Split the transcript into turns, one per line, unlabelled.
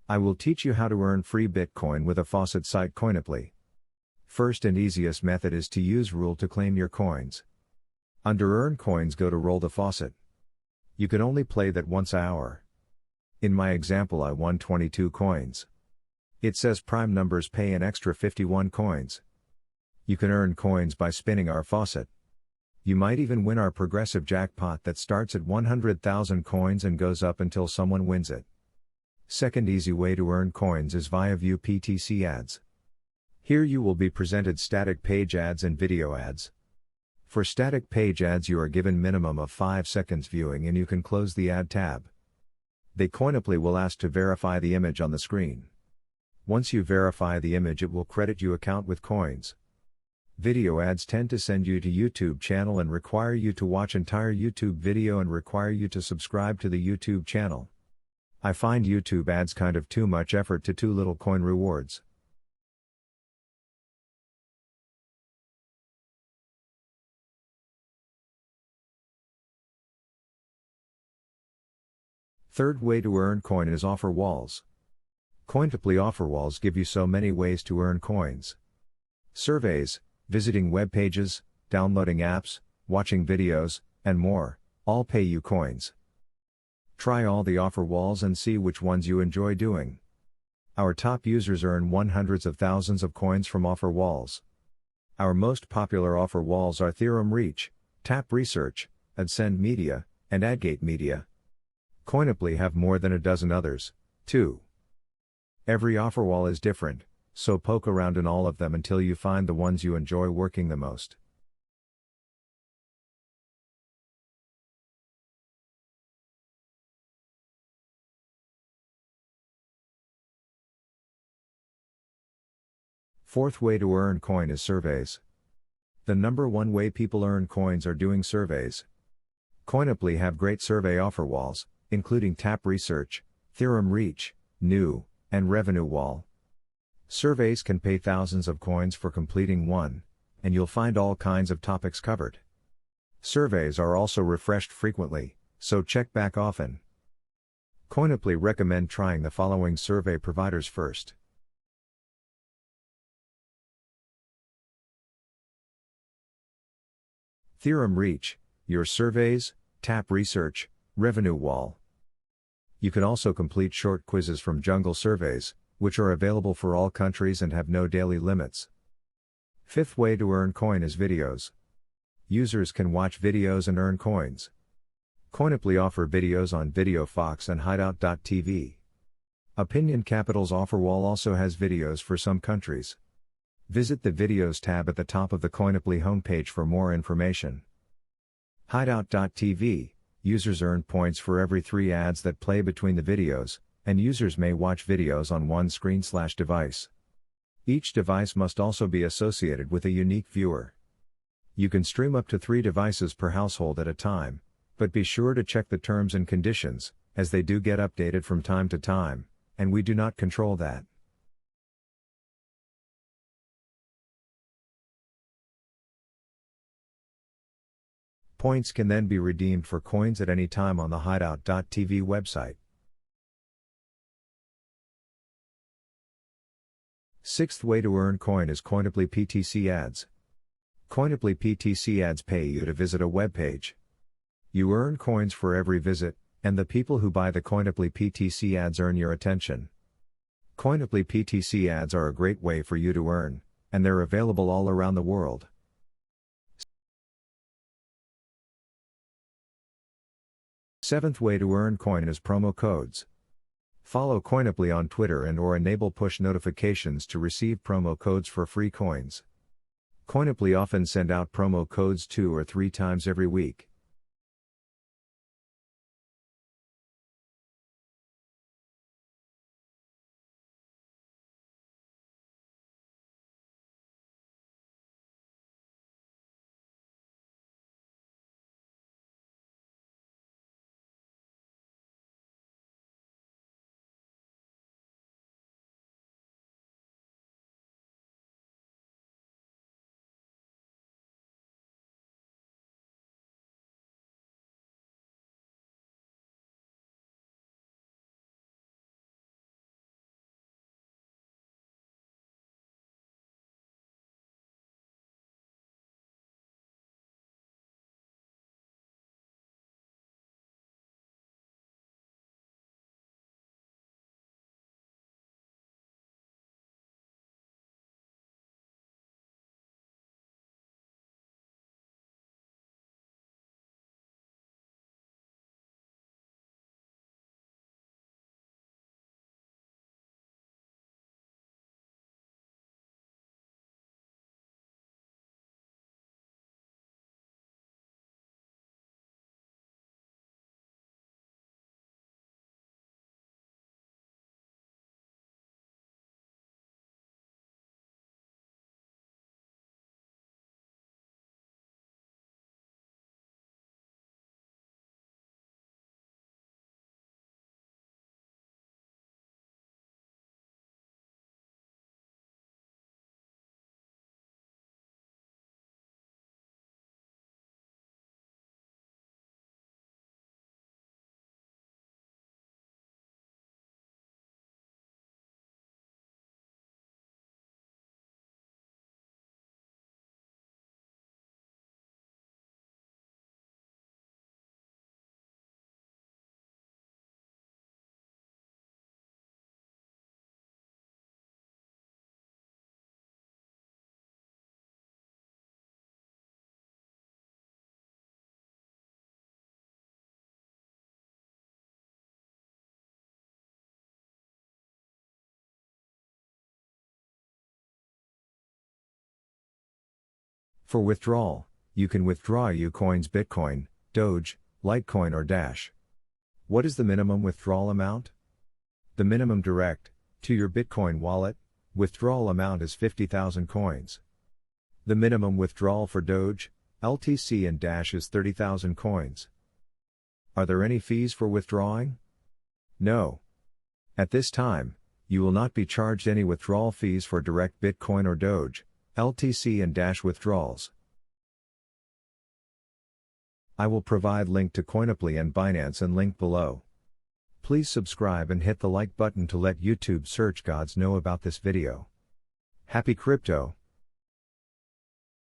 I will teach you how to earn free Bitcoin with a Faucet site Coiniply. First and easiest method is to use Rule to claim your coins. Under Earn Coins, go to Roll the Faucet. You can only play that once an hour. In my example, I won 22 coins. It says prime numbers pay an extra 51 coins. You can earn coins by spinning our faucet. You might even win our progressive jackpot that starts at 100,000 coins and goes up until someone wins it. Second easy way to earn coins is via View PTC ads. Here you will be presented static page ads and video ads. For static page ads, you are given minimum of 5 seconds viewing and you can close the ad tab. They Coiniply will ask to verify the image on the screen. Once you verify the image, it will credit you account with coins. Video ads tend to send you to YouTube channel and require you to watch entire YouTube video and require you to subscribe to the YouTube channel. I find YouTube ads kind of too much effort to too little coin rewards. Third way to earn coin is offerwalls. Coiniply offerwalls give you so many ways to earn coins. Surveys, visiting web pages, downloading apps, watching videos, and more, all pay you coins. Try all the offerwalls and see which ones you enjoy doing. Our top users earn hundreds of thousands of coins from offerwalls. Our most popular offerwalls are Theorem Reach, Tap Research, Adscend Media, and Adgate Media. Coiniply have more than a dozen others, too. Every offerwall is different, so poke around in all of them until you find the ones you enjoy working the most. Fourth way to earn coin is surveys. The number one way people earn coins are doing surveys. Coiniply have great survey offerwalls, including Tap Research, Theorem Reach, New, and Revenue Wall. Surveys can pay thousands of coins for completing one, and you'll find all kinds of topics covered. Surveys are also refreshed frequently, so check back often. Coiniply recommend trying the following survey providers first. Theorem Reach, your surveys, Tap Research, Revenue Wall. You can also complete short quizzes from Jungle Surveys, which are available for all countries and have no daily limits. Fifth way to earn coin is videos. Users can watch videos and earn coins. Coiniply offer videos on Video Fox and Hideout.tv. Opinion Capital's offerwall also has videos for some countries. Visit the Videos tab at the top of the Coiniply homepage for more information. Hideout.tv, users earn points for every 3 ads that play between the videos, and users may watch videos on one screen/device. Each device must also be associated with a unique viewer. You can stream up to 3 devices per household at a time, but be sure to check the terms and conditions, as they do get updated from time to time, and we do not control that. Points can then be redeemed for coins at any time on the Hideout.tv website. Sixth way to earn coin is Coiniply PTC ads. Coiniply PTC ads pay you to visit a web page. You earn coins for every visit, and the people who buy the Coiniply PTC ads earn your attention. Coiniply PTC ads are a great way for you to earn, and they're available all around the world. Seventh way to earn coin is promo codes. Follow Coiniply on Twitter and/or enable push notifications to receive promo codes for free coins. Coiniply often send out promo codes 2 or 3 times every week. For withdrawal, you can withdraw Ucoins Bitcoin, Doge, Litecoin or Dash. What is the minimum withdrawal amount? The minimum direct, to your Bitcoin wallet, withdrawal amount is 50,000 coins. The minimum withdrawal for Doge, LTC and Dash is 30,000 coins. Are there any fees for withdrawing? No. At this time, you will not be charged any withdrawal fees for direct Bitcoin or Doge, LTC and Dash withdrawals. I will provide link to Coiniply and Binance and link below. Please subscribe and hit the like button to let YouTube search gods know about this video. Happy crypto!